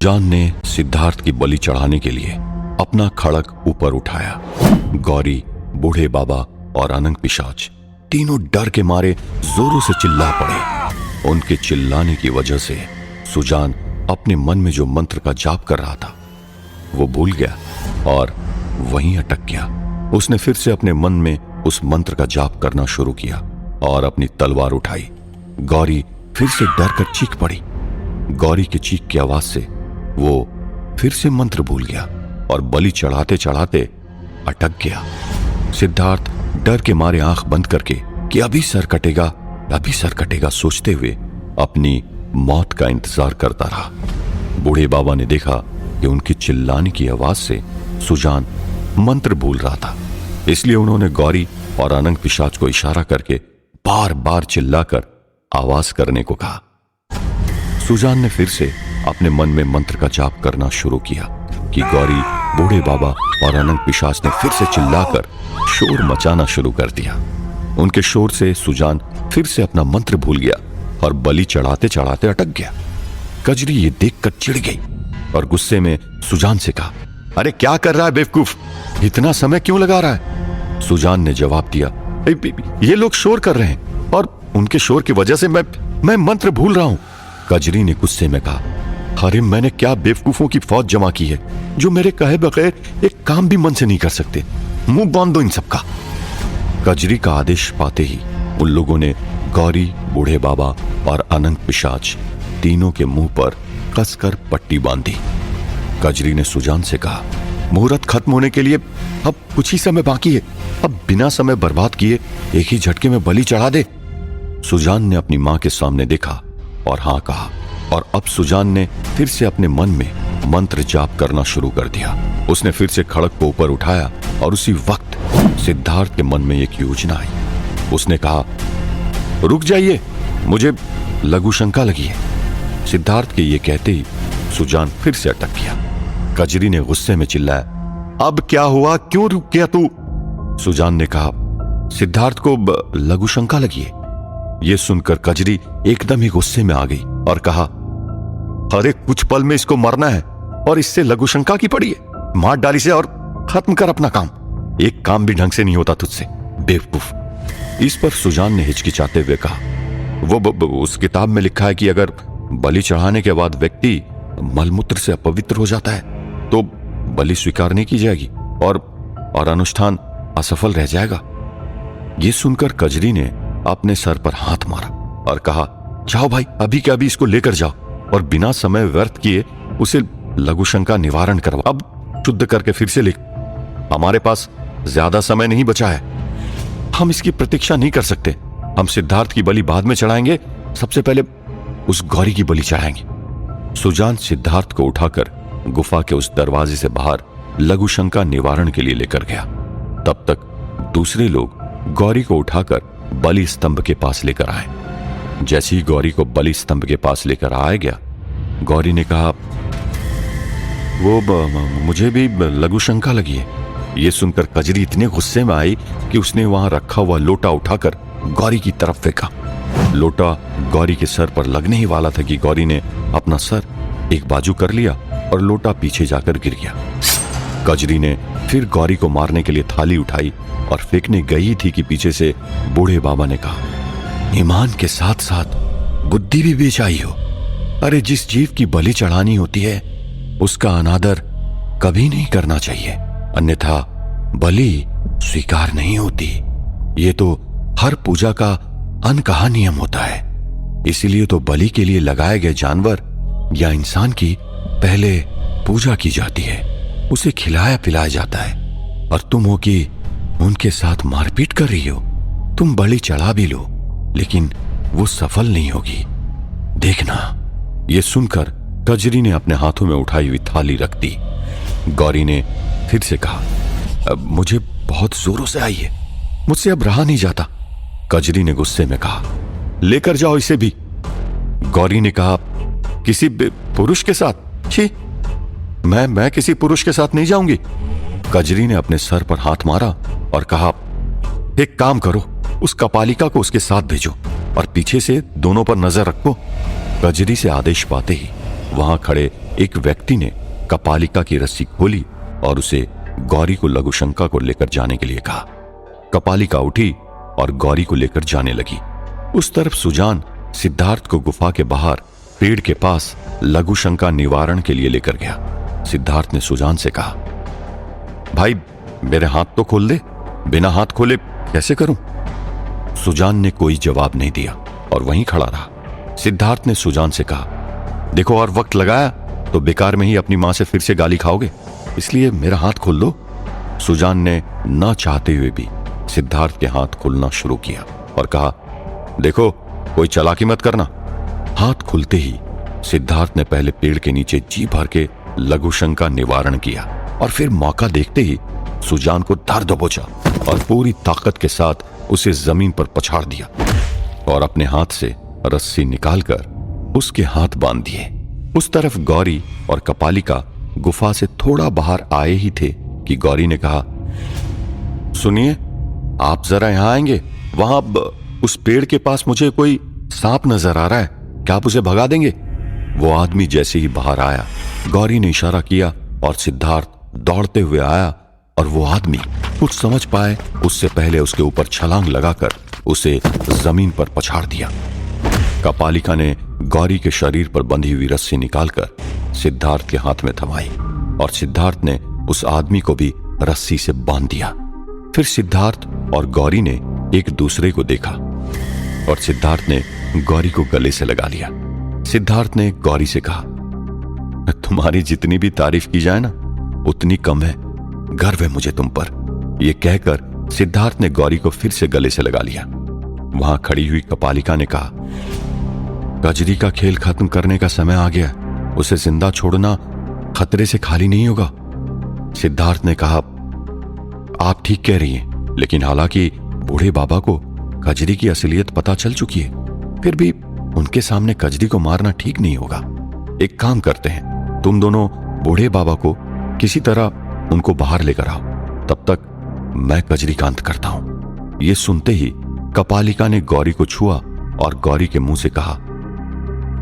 सुजान ने सिद्धार्थ की बलि चढ़ाने के लिए अपना खड़ग ऊपर उठाया। गौरी, बूढ़े बाबा और अनंग पिशाच तीनों डर के मारे जोरों से चिल्ला पड़े। उनके चिल्लाने की वजह से सुजान अपने मन में जो मंत्र का जाप कर रहा था वो भूल गया और वहीं अटक गया। उसने फिर से अपने मन में उस मंत्र का जाप करना शुरू किया और अपनी तलवार उठाई। गौरी फिर से डर कर चीख पड़ी। गौरी की चीख की आवाज से वो फिर से मंत्र भूल गया और बलि चढ़ाते चढ़ाते अटक गया। सिद्धार्थ डर के मारे आंख बंद करके कि अभी सर कटेगा सोचते हुए अपनी मौत का इंतजार करता रहा। बूढ़े बाबा ने देखा कि उनकी चिल्लाने की आवाज से सुजान मंत्र भूल रहा था, इसलिए उन्होंने गौरी और अनंग पिशाच को इशारा करके बार बार चिल्लाकर आवाज करने को कहा। सुजान ने फिर से अपने मन में मंत्र का जाप करना शुरू किया कि गौरी, बूढ़े बाबा और अनंग पिशाच ने फिर से चिल्लाकर शोर मचाना शुरू कर दिया। उनके शोर से सुजान फिर से अपना मंत्र भूल गया और बलि चढ़ाते चढ़ाते अटक गया। कजरी ये देखकर चिढ़ गई और गुस्से में सुजान से कहा, अरे क्या कर रहा है बेवकूफ, इतना समय क्यों लगा रहा है? सुजान ने जवाब दिया, ये लोग शोर कर रहे हैं और उनके शोर की वजह से मैं मंत्र भूल रहा हूं। कजरी ने गुस्से में कहा, अरे मैंने क्या बेवकूफों की फौज जमा की है जो मेरे कहे बगैर एक काम भी मन से नहीं कर सकते। मुंह बांध दो इन सबका। कजरी का आदेश पाते ही उन लोगों ने गौरी, बूढ़े बाबा और अनंग पिशाच तीनों के मुंह पर कसकर पट्टी बांधी। कजरी ने सुजान से कहा, मुहूर्त खत्म होने के लिए अब कुछ ही समय बाकी है, अब बिना समय बर्बाद किए एक ही झटके में बलि चढ़ा दे। सुजान ने अपनी मां के सामने देखा और हां कहा और अब सुजान ने फिर से अपने मन में मंत्र जाप करना शुरू कर दिया। उसने फिर से खड़ग को ऊपर उठाया और उसी वक्त सिद्धार्थ के मन में एक योजना आई। उसने कहा, रुक जाइए, मुझे लघु शंका लगी है। सिद्धार्थ के ये कहते ही सुजान फिर से अटक गया। कजरी ने गुस्से में चिल्लाया, अब क्या हुआ, क्यों रुक गया तू? सुजान ने कहा, सिद्धार्थ को लघु शंका लगी है। यह सुनकर कजरी एकदम ही गुस्से में आ गई और कहा, अरे कुछ पल में इसको मरना है और इससे लघु शंका की पड़ी है, मार डाल इसे और खत्म कर अपना काम। एक काम भी ढंग से नहीं होता तुझसे, बेवकूफ। इस पर सुजान ने हिचकिचाते हुए कहा, वो उस किताब में लिखा है कि अगर बलि चढ़ाने के बाद व्यक्ति मलमूत्र से अपवित्र हो जाता है तो बलि स्वीकार नहीं की जाएगी और अनुष्ठान असफल रह जाएगा। यह सुनकर कजरी ने अपने सर पर हाथ मारा और कहा, जाओ भाई, अभी के अभी इसको लेकर जाओ और बिना समय व्यर्थ किए उसे लघु शंका निवारण करवा। अब शुद्ध करके फिर से लिख। हमारे पास ज्यादा समय नहीं बचा है, हम इसकी प्रतीक्षा नहीं कर सकते। हम सिद्धार्थ की बलि बाद में चढ़ाएंगे, सबसे पहले उस गौरी की बलि चढ़ाएंगे। सुजान सिद्धार्थ को उठाकर गुफा के उस दरवाजे से बाहर लघु शंका निवारण के लिए लेकर गया। तब तक दूसरे लोग गौरी को उठाकर बलि स्तंभ के पास लेकर आए। जैसे ही गौरी को बलि स्तंभ के पास लेकर आया गया, गौरी ने कहा, मुझे भी लघु शंका लगी है। यह सुनकर कजरी इतने गुस्से में आई कि उसने वहां रखा हुआ लोटा उठाकर गौरी की तरफ फेंका। लोटा गौरी के सर पर लगने ही वाला था कि गौरी ने अपना सर एक बाजू कर लिया और लोटा पीछे जाकर गिर गया। कजरी ने फिर गौरी को मारने के लिए थाली उठाई और फेंकने गई थी कि पीछे से बूढ़े बाबा ने कहा, ईमान के साथ साथ बुद्धि भी बेच आई हो। अरे जिस जीव की बलि चढ़ानी होती है उसका अनादर कभी नहीं करना चाहिए, अन्यथा बलि स्वीकार नहीं होती। ये तो हर पूजा का अनकहा नियम होता है। इसीलिए तो बलि के लिए लगाए गए जानवर या इंसान की पहले पूजा की जाती है, उसे खिलाया पिलाया जाता है। और तुम हो कि उनके साथ मारपीट कर रही हो। तुम बलि चढ़ा भी लो लेकिन वो सफल नहीं होगी, देखना। यह सुनकर कजरी ने अपने हाथों में उठाई हुई थाली रख दी। गौरी ने फिर से कहा, अब मुझे बहुत जोरों से आई है, मुझसे अब रहा नहीं जाता। कजरी ने गुस्से में कहा, लेकर जाओ इसे भी। गौरी ने कहा, किसी पुरुष के साथ? छी, मैं किसी पुरुष के साथ नहीं जाऊंगी। कजरी ने अपने सर पर हाथ मारा और कहा, एक काम करो, उस कपालिका को उसके साथ भेजो और पीछे से दोनों पर नजर रखो। कजरी से आदेश पाते ही वहां खड़े एक व्यक्ति ने कपालिका की रस्सी खोली और उसे गौरी को लघुशंका को लेकर जाने के लिए कहा। कपालिका उठी और गौरी को लेकर जाने लगी। उस तरफ सुजान सिद्धार्थ को गुफा के बाहर पेड़ के पास लघुशंका निवारण के लिए लेकर गया। सिद्धार्थ ने सुजान से कहा, भाई मेरे हाथ तो खोल दे, बिना हाथ खोले कैसे करूं? सुजान ने कोई जवाब नहीं दिया और वहीं खड़ा रहा। सिद्धार्थ ने सुजान से कहा, देखो और वक्त लगाया तो बेकार में ही अपनी मां से फिर से गाली खाओगे, इसलिए मेरा हाथ खोल दो। सुजान ने न चाहते हुए भी सिद्धार्थ के हाथ खोलना शुरू किया और कहा, देखो कोई चालाकी मत करना। हाथ खुलते ही सिद्धार्थ ने पहले पेड़ के नीचे जी भर के लघुशंका निवारण किया और फिर मौका देखते ही सुजान को धर दबोचा और पूरी ताकत के साथ उसे जमीन पर पछाड़ दिया और अपने हाथ से रस्सी निकालकर उसके हाथ बांध दिए। उस तरफ गौरी और कपालिका गुफा से थोड़ा बाहर आए ही थे कि गौरी ने कहा, सुनिए आप जरा यहां आएंगे, वहां उस पेड़ के पास मुझे कोई सांप नजर आ रहा है, क्या आप उसे भगा देंगे? वो आदमी जैसे ही बाहर आया, गौरी ने इशारा किया और सिद्धार्थ दौड़ते हुए आया और वो आदमी कुछ समझ पाए उससे पहले उसके ऊपर छलांग लगाकर उसे जमीन पर पछाड़ दिया। कपालिका ने गौरी के शरीर पर बंधी हुई रस्सी निकालकर सिद्धार्थ के हाथ में थमाई और सिद्धार्थ ने उस आदमी को भी रस्सी से बांध दिया। फिर सिद्धार्थ और गौरी ने एक दूसरे को देखा और सिद्धार्थ ने गौरी को गले से लगा लिया। सिद्धार्थ ने गौरी से कहा, तुम्हारी जितनी भी तारीफ की जाए ना उतनी कम है, गर्व है मुझे तुम पर। यह कहकर सिद्धार्थ ने गौरी को फिर से गले से लगा लिया। वहां खड़ी हुई कपालिका ने कहा, कजरी का खेल खत्म करने का समय आ गया, उसे जिंदा छोड़ना खतरे से खाली नहीं होगा। सिद्धार्थ ने कहा, आप ठीक कह रही हैं, लेकिन हालांकि बूढ़े बाबा को कजरी की असलियत पता चल चुकी है, फिर भी उनके सामने कजरी को मारना ठीक नहीं होगा। एक काम करते हैं, तुम दोनों बूढ़े बाबा को किसी तरह उनको बाहर लेकर आओ, तब तक मैं कजरी का अंत करता हूं। यह सुनते ही कपालिका ने गौरी को छुआ और गौरी के मुंह से कहा,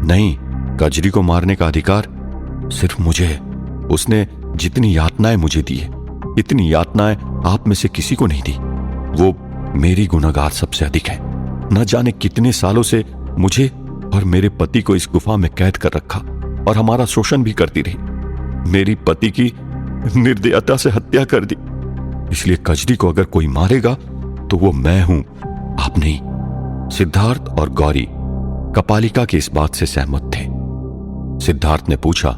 नहीं, कजरी को मारने का अधिकार सिर्फ मुझे है। उसने जितनी यातनाएं मुझे दी है, इतनी यातनाएं आप में से किसी को नहीं दी। वो मेरी गुनहगार सबसे अधिक है। न जाने कितने सालों से मुझे और मेरे पति को इस गुफा में कैद कर रखा और हमारा शोषण भी करती रही। मेरी पति की निर्दयता से हत्या कर दी, इसलिए कजरी को अगर कोई मारेगा तो वो मैं हूं, आप नहीं। सिद्धार्थ और गौरी कपालिका की इस बात से सहमत थे। सिद्धार्थ ने पूछा,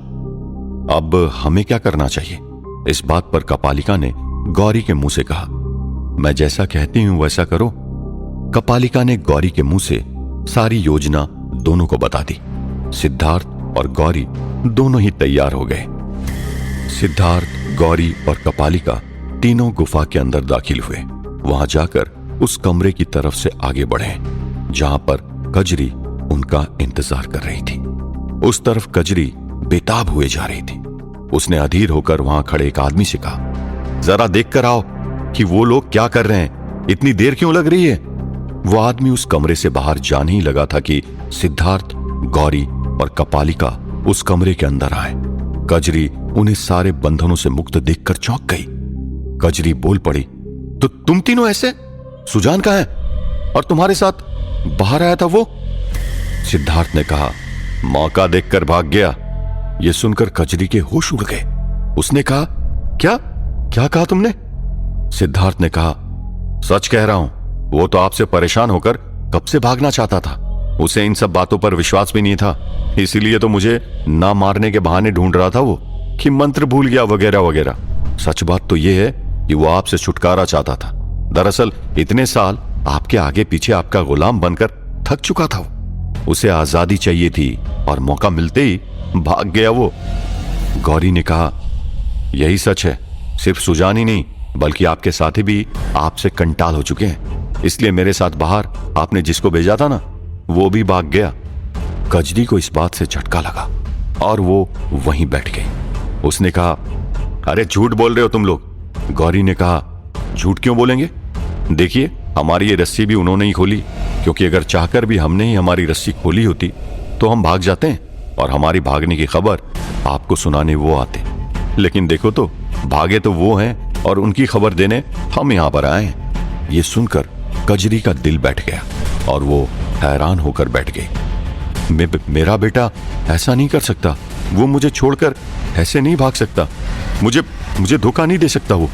अब हमें क्या करना चाहिए? इस बात पर कपालिका ने गौरी के मुंह से कहा, मैं जैसा कहती हूं वैसा करो। कपालिका ने गौरी के मुंह से सारी योजना दोनों को बता दी। सिद्धार्थ और गौरी दोनों ही तैयार हो गए। सिद्धार्थ, गौरी और कपालिका तीनों गुफा के अंदर दाखिल हुए। वहां जाकर उस कमरे की तरफ से आगे बढ़े जहां पर कजरी उनका इंतजार कर रही थी। उस तरफ कजरी बेताब हुए जा रही थी। उसने अधीर होकर वहां खड़े एक आदमी से कहा, जरा देख कर आओ कि वो लोग क्या कर रहे हैं, इतनी देर क्यों लग रही है? वो आदमी उस कमरे से बाहर जाने ही लगा था कि सिद्धार्थ, गौरी और कपालिका उस कमरे के अंदर आए। कजरी उन्हें सारे बंधनों से मुक्त देखकर चौंक गई। कजरी बोल पड़ी, तो तुम तीनों ऐसे? सुजान कहाँ है? और तुम्हारे साथ बाहर आया था वो? सिद्धार्थ ने कहा, मौका देखकर भाग गया। यह सुनकर कजरी के होश उड़ गए। उसने कहा, क्या क्या कहा तुमने? सिद्धार्थ ने कहा, सच कह रहा हूं, वो तो आपसे परेशान होकर कब से भागना चाहता था। उसे इन सब बातों पर विश्वास भी नहीं था, इसीलिए तो मुझे ना मारने के बहाने ढूंढ रहा था वो, कि मंत्र भूल गया वगैरह वगैरह। सच बात तो यह है कि वो आपसे छुटकारा चाहता था। दरअसल इतने साल आपके आगे पीछे आपका गुलाम बनकर थक चुका था वो। उसे आजादी चाहिए थी और मौका मिलते ही भाग गया वो। गौरी ने कहा, यही सच है, सिर्फ सुजान ही नहीं बल्कि आपके साथी भी आपसे कंटाल हो चुके हैं, इसलिए मेरे साथ बाहर आपने जिसको भेजा था ना, वो भी भाग गया। कजरी को इस बात से झटका लगा और वो वहीं बैठ गई। उसने कहा, अरे झूठ बोल रहे हो तुम लोग। गौरी ने कहा, झूठ क्यों बोलेंगे? देखिए, हमारी ये रस्सी भी उन्होंने ही खोली, क्योंकि अगर चाहकर भी हमने ही हमारी रस्सी खोली होती तो हम भाग जाते हैं और हमारी भागने की खबर आपको सुनाने वो आते। लेकिन देखो तो, भागे तो वो हैं और उनकी खबर देने हम यहां पर आए हैं। ये सुनकर कजरी का दिल बैठ गया और वो हैरान होकर बैठ गई। मेरा बेटा ऐसा नहीं कर सकता, वो मुझे छोड़कर ऐसे नहीं भाग सकता, मुझे धोखा नहीं दे सकता वो।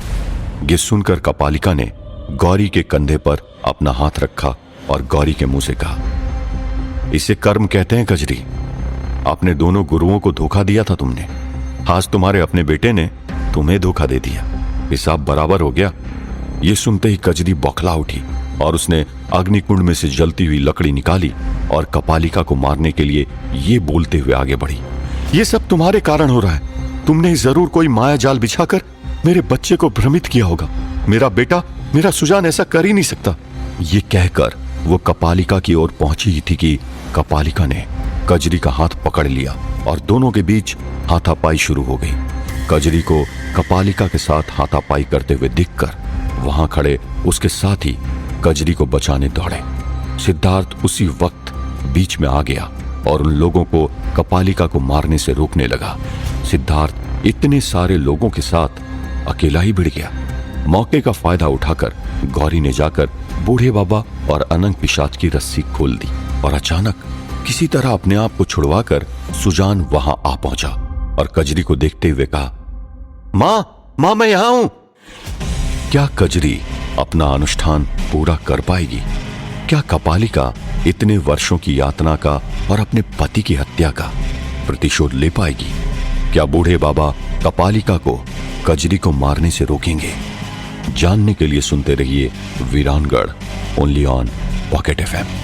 ये सुनकर कपालिका ने गौरी के कंधे पर अपना हाथ रखा और गौरी के मुंह से कहा, इसे कर्म कहते हैं कजरी। आपने दोनों गुरुओं को धोखा दिया था तुमने, आज तुम्हारे अपने बेटे ने तुम्हें धोखा दे दिया, हिसाब बराबर हो गया। ये सुनते ही कजरी बौखला उठी और उसने अग्निकुंड में से जलती हुई लकड़ी निकाली और कपालिका को मारने के लिए ये बोलते हुए आगे बढ़ी, ये सब तुम्हारे कारण हो रहा है। तुमने जरूर कोई माया जाल बिछाकर मेरे बच्चे को भ्रमित किया होगा। मेरा बेटा, मेरा सुजान ऐसा कर ही नहीं सकता। ये कहकर वो कपालिका की ओर पहुंची ही थी कि कपालिका ने कजरी का हाथ पकड़ लिया और दोनों के बीच हाथापाई शुरू हो गई। कजरी को कपालिका के साथ हाथापाई करते हुए दिखकर वहां खड़े उसके साथी कजरी को बचाने दौड़े। सिद्धार्थ उसी वक्त बीच में आ गया और उन लोगों को कपालिका को मारने से रोकने लगा। सिद्धार्थ इतने सारे लोगों के साथ अकेला ही भिड़ गया। मौके का फायदा उठाकर गौरी ने जाकर बूढ़े बाबा और अनंग पिशाच की रस्सी खोल दी और अचानक किसी तरह अपने आप को छुड़वाकर सुजान वहां आ पहुंचा और कजरी को देखते हुए कहा, मां मैं यहां हूं। क्या कजरी अपना अनुष्ठान पूरा कर पाएगी? क्या कपालिका इतने वर्षों की यातना का और अपने पति की हत्या का प्रतिशोध ले पाएगी? क्या बूढ़े बाबा कपालिका को कजरी को मारने से रोकेंगे? जानने के लिए सुनते रहिए वीरानगढ़, ओनली ऑन पॉकेट FM।